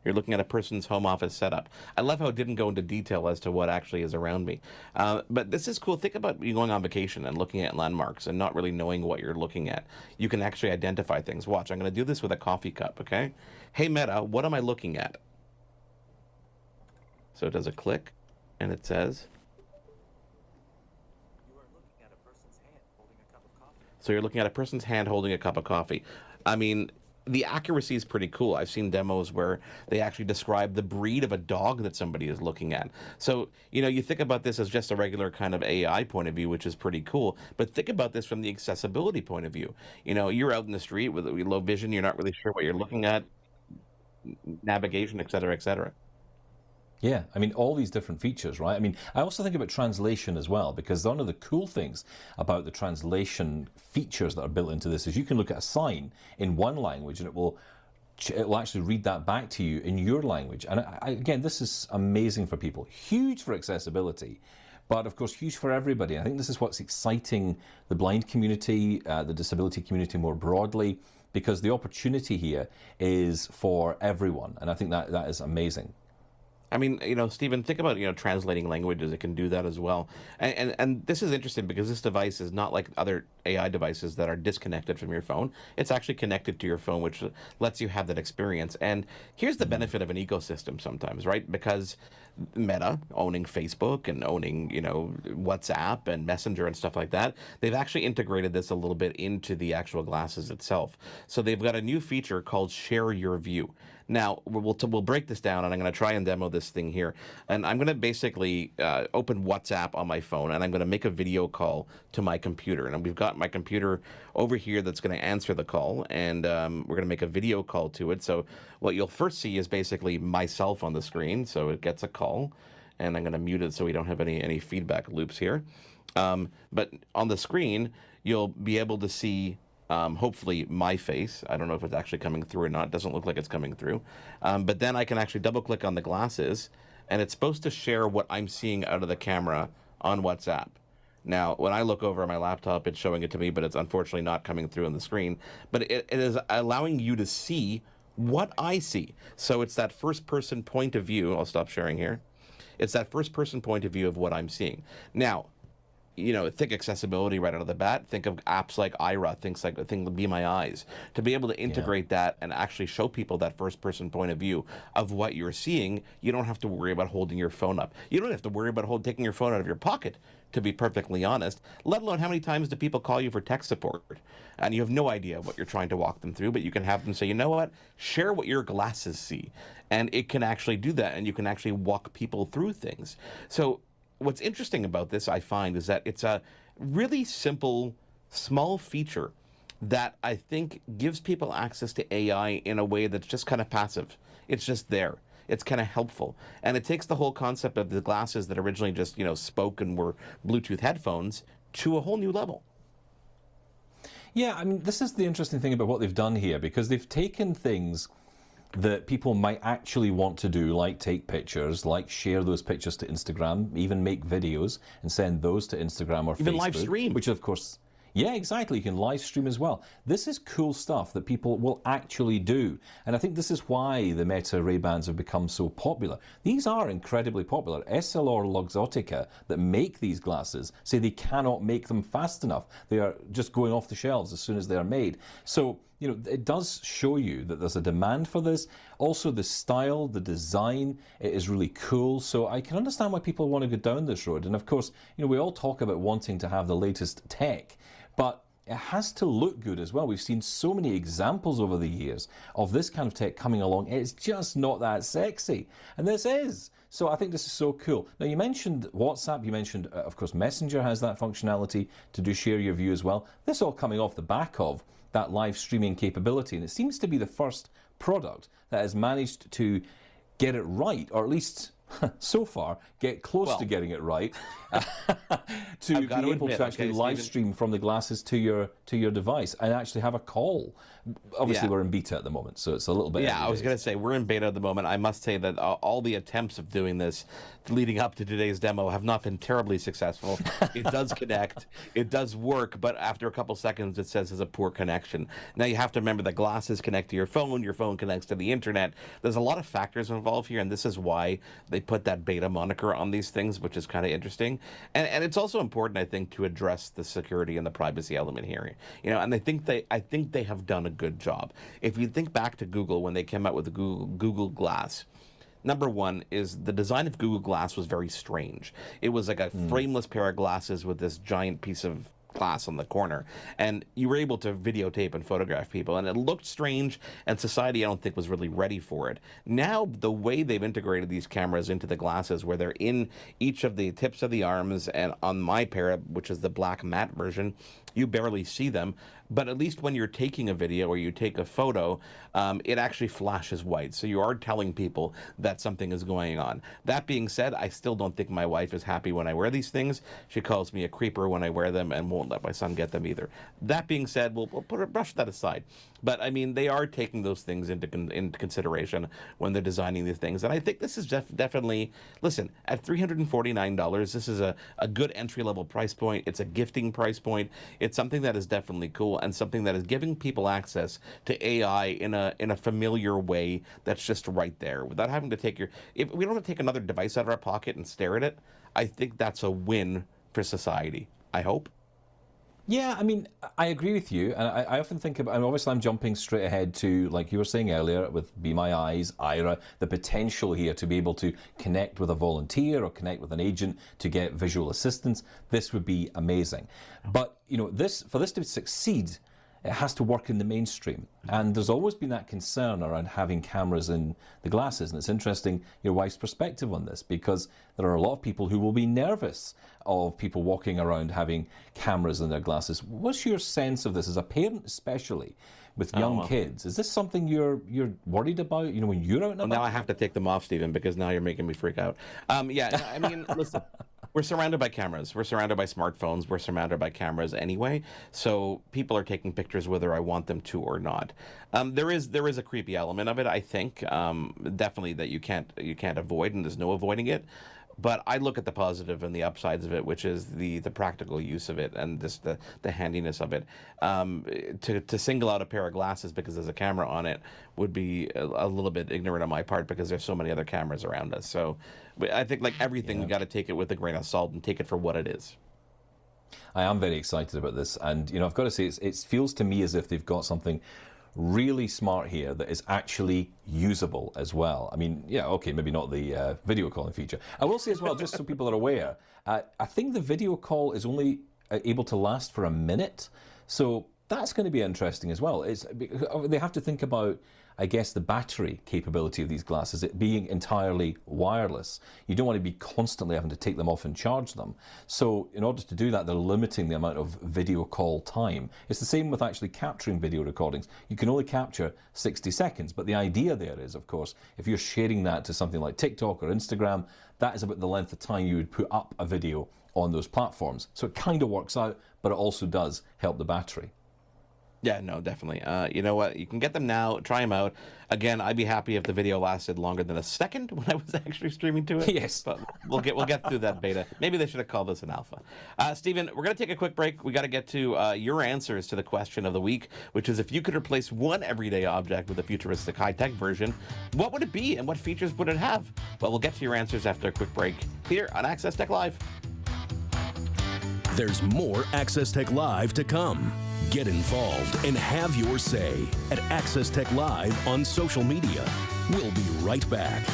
You're looking at a person's home office setup. I love how it didn't go into detail as to what actually is around me. But this is cool. Think about you going on vacation and looking at landmarks and not really knowing what you're looking at. You can actually identify things. Watch, I'm going to do this with a coffee cup, okay? Hey, Meta, what am I looking at? So it does a click, and it says... You are looking at a person's hand holding a cup of coffee. So you're looking at a person's hand holding a cup of coffee. I mean... the accuracy is pretty cool. I've seen demos where they actually describe the breed of a dog that somebody is looking at. So, you know, you think about this as just a regular kind of AI point of view, which is pretty cool. But think about this from the accessibility point of view. You know, you're out in the street with low vision, you're not really sure what you're looking at, navigation, et cetera, et cetera. Yeah, I mean, all these different features, right? I mean, I also think about translation as well, because one of the cool things about the translation features that are built into this is you can look at a sign in one language and it will actually read that back to you in your language. And again, this is amazing for people, huge for accessibility, but of course huge for everybody. I think this is what's exciting the blind community, the disability community more broadly, because the opportunity here is for everyone. And I think that is amazing. I mean, you know, Stephen, think about, you know, translating languages. It can do that as well. And this is interesting because this device is not like other AI devices that are disconnected from your phone. It's actually connected to your phone, which lets you have that experience. And here's the benefit of an ecosystem sometimes, right? Because Meta, owning Facebook and owning, you know, WhatsApp and Messenger and stuff like that, they've actually integrated this a little bit into the actual glasses itself. So they've got a new feature called Share Your View. Now, we'll break this down, and I'm going to try and demo this thing here. And I'm going to basically open WhatsApp on my phone, and I'm going to make a video call to my computer. And we've got my computer over here that's going to answer the call, and we're going to make a video call to it. So what you'll first see is basically myself on the screen. So it gets a call, and I'm going to mute it so we don't have any feedback loops here. But on the screen, you'll be able to see hopefully my face. I don't know if it's actually coming through or not. It doesn't look like it's coming through. But then I can actually double click on the glasses, and it's supposed to share what I'm seeing out of the camera on WhatsApp. Now, when I look over at my laptop, it's showing it to me, but it's unfortunately not coming through on the screen. But it is allowing you to see what I see. So it's that first person point of view. I'll stop sharing here. It's that first person point of view of what I'm seeing. Now, think accessibility right out of the bat. Think of apps like Ira, think Be My Eyes, to be able to integrate that and actually show people that first-person point of view of what you're seeing. You don't have to worry about holding your phone up. You don't have to worry about taking your phone out of your pocket, to be perfectly honest, let alone how many times do people call you for tech support and you have no idea what you're trying to walk them through, but you can have them say, you know what, share what your glasses see. And it can actually do that, and you can actually walk people through things. So what's interesting about this, I find, is that it's a really simple, small feature that I think gives people access to AI in a way that's just kind of passive. It's just there. It's kind of helpful. And it takes the whole concept of the glasses that originally just, spoke and were Bluetooth headphones to a whole new level. Yeah, I mean, this is the interesting thing about what they've done here, because they've taken things that people might actually want to do, like take pictures, like share those pictures to Instagram, even make videos and send those to Instagram or even Facebook. Live stream. Which, of course, yeah, exactly. You can live stream as well. This is cool stuff that people will actually do. And I think this is why the Meta Ray-Bans have become so popular. These are incredibly popular. EssilorLuxottica, that make these glasses, say they cannot make them fast enough. They are just going off the shelves as soon as they are made. So, it does show you that there's a demand for this. Also, the style, the design, it is really cool. So I can understand why people want to go down this road. And of course, we all talk about wanting to have the latest tech, but it has to look good as well. We've seen so many examples over the years of this kind of tech coming along. It's just not that sexy. And this is. So I think this is so cool. Now, you mentioned WhatsApp. You mentioned, of course, Messenger has that functionality to do share your view as well. This all coming off the back of that live streaming capability. And it seems to be the first product that has managed to get it right, or at least so far, get close to getting it right, to be able to actually live stream from the glasses to your device and actually have a call. Obviously, we're in beta at the moment, so it's a little bit. Yeah, I was going to say, we're in beta at the moment. I must say that all the attempts of doing this leading up to today's demo have not been terribly successful. It does connect, it does work, but after a couple seconds, it says there's a poor connection. Now, you have to remember the glasses connect to your phone connects to the internet. There's a lot of factors involved here, and this is why they put that beta moniker on these things, which is kind of interesting. And it's also important, I think, to address the security and the privacy element here. And I think they have done a good job. If you think back to Google when they came out with the Google Glass, number one is the design of Google Glass was very strange. It was like a frameless pair of glasses with this giant piece of glass on the corner, and you were able to videotape and photograph people, and it looked strange, and society, I don't think, was really ready for it. Now, the way they've integrated these cameras into the glasses, where they're in each of the tips of the arms, and on my pair, which is the black matte version, you barely see them, but at least when you're taking a video or you take a photo, it actually flashes white. So you are telling people that something is going on. That being said, I still don't think my wife is happy when I wear these things. She calls me a creeper when I wear them and won't let my son get them either. That being said, we'll brush that aside. But I mean, they are taking those things into consideration when they're designing these things. And I think this is definitely, listen, at $349, this is a good entry-level price point. It's a gifting price point. It's something that is definitely cool, and something that is giving people access to AI in a familiar way that's just right there, without having to take if we don't have to take another device out of our pocket and stare at it. I think that's a win for society, I hope. Yeah, I mean, I agree with you, and I often think about, and obviously I'm jumping straight ahead to, like you were saying earlier, with Be My Eyes, Ira, the potential here to be able to connect with a volunteer or connect with an agent to get visual assistance. This would be amazing. But, for this to succeed, it has to work in the mainstream. And there's always been that concern around having cameras in the glasses. And it's interesting your wife's perspective on this, because there are a lot of people who will be nervous of people walking around having cameras in their glasses. What's your sense of this as a parent, especially with young kids? Is this something you're worried about, when you're out and about? Now I have to take them off, Stephen, because now you're making me freak out. Listen, we're surrounded by cameras. We're surrounded by smartphones. We're surrounded by cameras anyway. So people are taking pictures whether I want them to or not. There is a creepy element of it, I think, definitely, that you can't avoid, and there's no avoiding it. But I look at the positive and the upsides of it, which is the practical use of it and just the handiness of it. To single out a pair of glasses because there's a camera on it would be a little bit ignorant on my part, because there's so many other cameras around us. So I think, like everything, we got to take it with a grain of salt and take it for what it is. I am very excited about this, and I've got to say, it feels to me as if they've got something really smart here that is actually usable as well. I mean, yeah, okay, maybe not the video calling feature. I will say as well, just so people are aware, I think the video call is only able to last for a minute, so that's going to be interesting as well. They have to think about, I guess, the battery capability of these glasses, it being entirely wireless. You don't want to be constantly having to take them off and charge them. So in order to do that, they're limiting the amount of video call time. It's the same with actually capturing video recordings. You can only capture 60 seconds, but the idea there is, of course, if you're sharing that to something like TikTok or Instagram, that is about the length of time you would put up a video on those platforms. So it kind of works out, but it also does help the battery. Yeah, no, definitely. You know what? You can get them now. Try them out. Again, I'd be happy if the video lasted longer than a second when I was actually streaming to it. Yes, but we'll get through that beta. Maybe they should have called this an alpha. Stephen, we're going to take a quick break. We got to get to your answers to the question of the week, which is if you could replace one everyday object with a futuristic high-tech version, what would it be and what features would it have? Well, we'll get to your answers after a quick break here on Access Tech Live. There's more Access Tech Live to come. Get involved and have your say at Access Tech Live on social media. We'll be right back.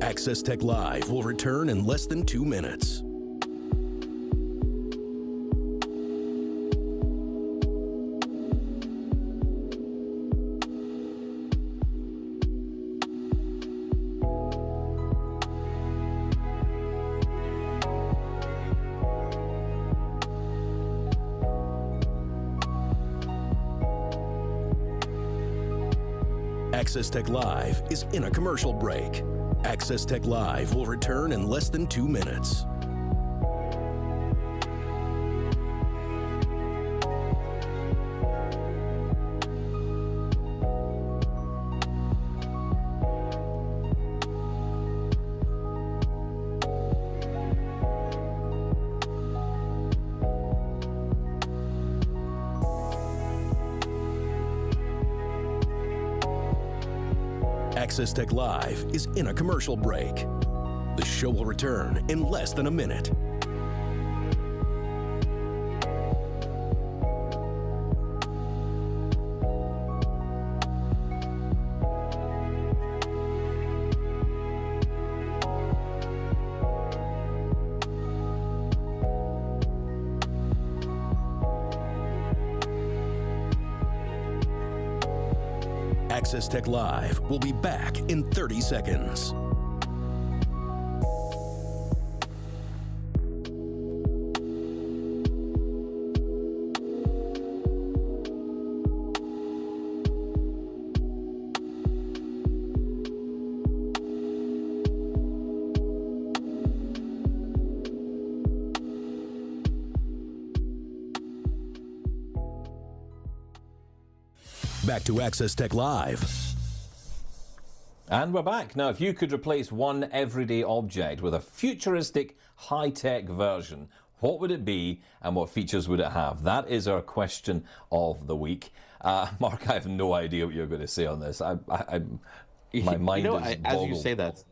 Access Tech Live will return in less than 2 minutes. Access Tech Live is in a commercial break. Access Tech Live will return in less than 2 minutes. Access Tech Live is in a commercial break. The show will return in less than a minute. Access Tech Live will be back in 30 seconds. Back to Access Tech Live. And we're back. Now, if you could replace one everyday object with a futuristic high-tech version, what would it be and what features would it have? That is our question of the week. Mark, I have no idea what you're going to say on this. My mind is boggled.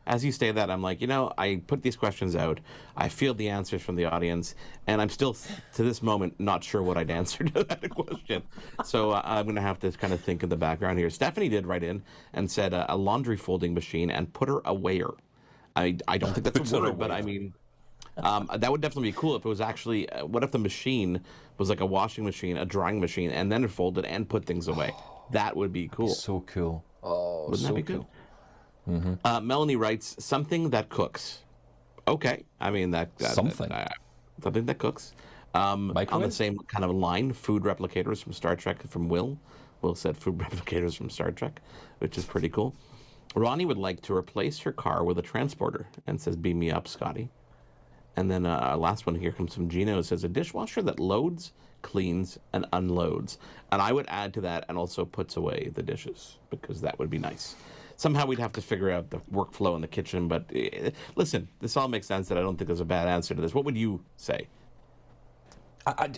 As you say that, I'm like, I put these questions out. I field the answers from the audience, and I'm still, to this moment, not sure what I'd answer to that question. So I'm going to have to kind of think in the background here. Stephanie did write in and said a laundry folding machine and putter awayer. I don't think that's a word, but I mean, that would definitely be cool if it was actually, what if the machine was like a washing machine, a drying machine, and then it folded and put things away? That would be cool. So cool. Oh, wouldn't that be cool? Mm-hmm. Melanie writes, something that cooks. Okay. I mean, something that cooks. On the same kind of line, food replicators from Star Trek from Will. Will said food replicators from Star Trek, which is pretty cool. Ronnie would like to replace her car with a transporter and says, beam me up, Scotty. And then last one here comes from Gino. It says, a dishwasher that loads, cleans, and unloads. And I would add to that and also puts away the dishes, because that would be nice. Somehow we'd have to figure out the workflow in the kitchen, but listen, this all makes sense that I don't think there's a bad answer to this. What would you say?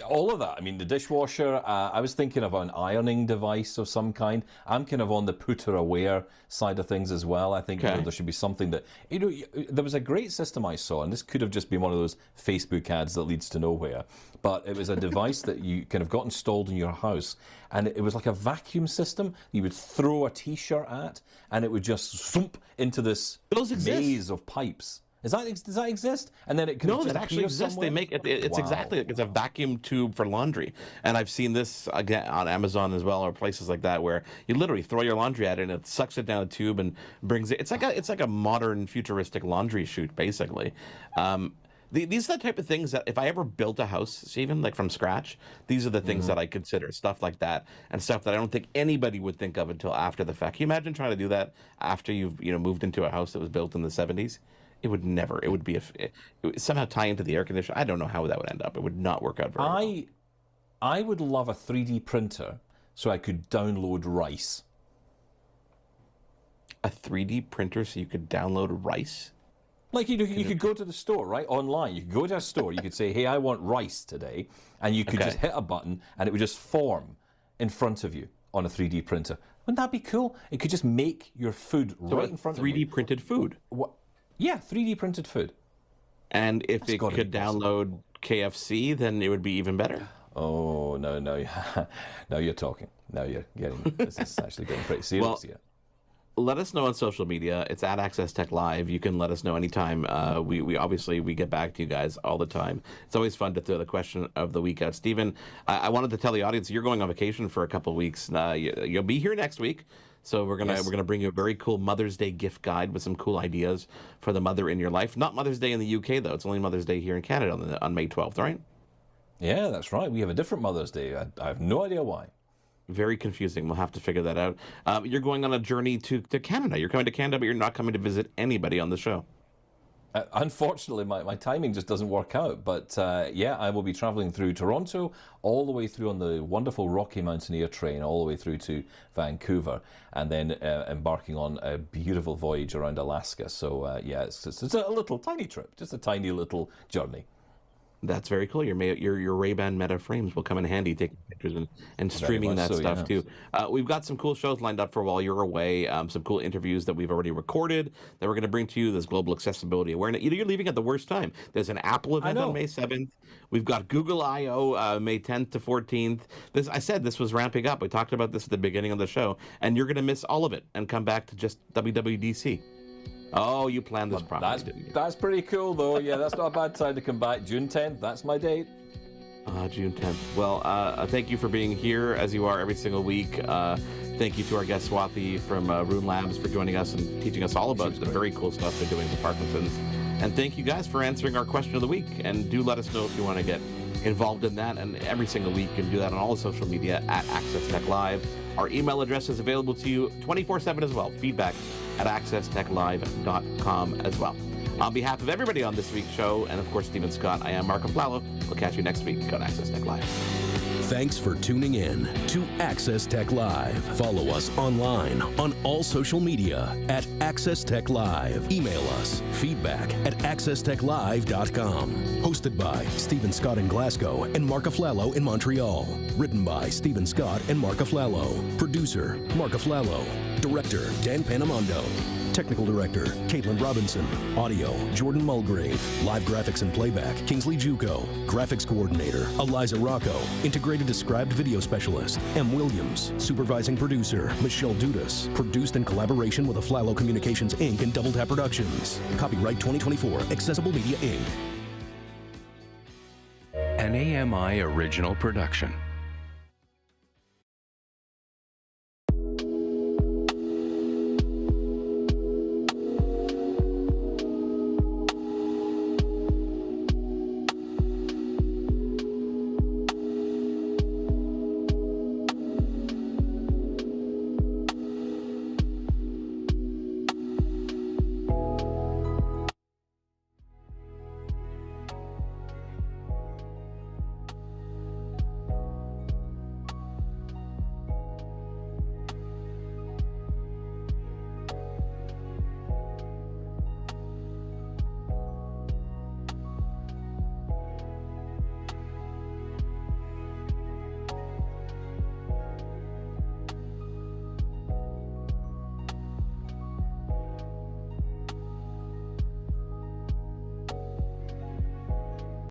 All of that. I mean, the dishwasher, I was thinking of an ironing device of some kind. I'm kind of on the putter-aware side of things as well. I think there should be something that, there was a great system I saw, and this could have just been one of those Facebook ads that leads to nowhere, but it was a device that you kind of got installed in your house, and it was like a vacuum system you would throw a T-shirt at, and it would just thump into this maze of pipes. Does that exist? And then it can no, that actually exists. Somewhere? They make it. It's exactly like it's a vacuum tube for laundry, and I've seen this again on Amazon as well, or places like that, where you literally throw your laundry at it, and it sucks it down a tube and brings it. It's like a modern futuristic laundry chute, basically. These are the type of things that if I ever built a house, Stephen, like from scratch, these are the things that I consider, stuff like that, and stuff that I don't think anybody would think of until after the fact. Can you imagine trying to do that after you've moved into a house that was built in the 70s? It would never. It would be it would somehow tie into the air conditioner. I don't know how that would end up. It would not work out very well. I would love a 3D printer so I could download rice. A 3D printer so you could download rice? Like you could go to the store, right? Online. You could go to a store, you could say, hey, I want rice today. And you could just hit a button and it would just form in front of you on a 3D printer. Wouldn't that be cool? It could just make your food right in front of you. 3D printed food? What? Yeah, 3D printed food. And if it could download KFC, then it would be even better. Oh, no. Now you're talking. Now you're getting, this is actually getting pretty serious here. Let us know on social media. It's at Access Tech Live. You can let us know anytime. We obviously get back to you guys all the time. It's always fun to throw the question of the week out. Stephen, I wanted to tell the audience you're going on vacation for a couple of weeks. You'll be here next week. So we're gonna bring you a very cool Mother's Day gift guide with some cool ideas for the mother in your life. Not Mother's Day in the UK though; it's only Mother's Day here in Canada on May 12th, right? Yeah, that's right. We have a different Mother's Day. I have no idea why. Very confusing. We'll have to figure that out. You're going on a journey to Canada. You're coming to Canada, but you're not coming to visit anybody on the show. Unfortunately, my timing just doesn't work out. But yeah, I will be traveling through Toronto, all the way through on the wonderful Rocky Mountaineer train, all the way through to Vancouver, and then embarking on a beautiful voyage around Alaska. So yeah, it's a little tiny trip, just a tiny little journey. That's very cool. Your Ray-Ban Meta frames will come in handy taking pictures and streaming that stuff too. We've got some cool shows lined up for while you're away. Some cool interviews that we've already recorded that we're going to bring to you. There's Global Accessibility Awareness. You're leaving at the worst time. There's an Apple event on May 7th. We've got Google I/O May 10th to 14th. I said this was ramping up. We talked about this at the beginning of the show, and you're going to miss all of it and come back to just WWDC. Oh, you planned this properly, didn't you? That's pretty cool, though. Yeah, that's not a bad time to come back. June 10th, that's my date. June 10th. Well, thank you for being here, as you are every single week. Thank you to our guest, Swati from Rune Labs, for joining us and teaching us all about the very cool stuff they're doing with Parkinson's. And thank you guys for answering our question of the week. And do let us know if you want to get involved in that. And every single week, you can do that on all the social media at Access Tech Live. Our email address is available to you 24/7 as well. Feedback at accesstechlive.com as well. On behalf of everybody on this week's show, and of course Stephen Scott, I am Mark Aflalo. We'll catch you next week on Access Tech Live. Thanks for tuning in to Access Tech Live. Follow us online on all social media at Access Tech Live. Email us feedback at accesstechlive.com. Hosted by Stephen Scott in Glasgow and Mark Aflalo in Montreal. Written by Stephen Scott and Mark Aflalo. Producer Mark Aflalo. Director Dan Panamondo. Technical Director, Caitlin Robinson. Audio, Jordan Mulgrave. Live graphics and playback, Kingsley Juco. Graphics Coordinator, Eliza Rocco. Integrated Described Video Specialist, M. Williams. Supervising Producer, Michelle Dudas. Produced in collaboration with Aflalo Communications, Inc. and Double Tap Productions. Copyright 2024, Accessible Media, Inc. An AMI original production.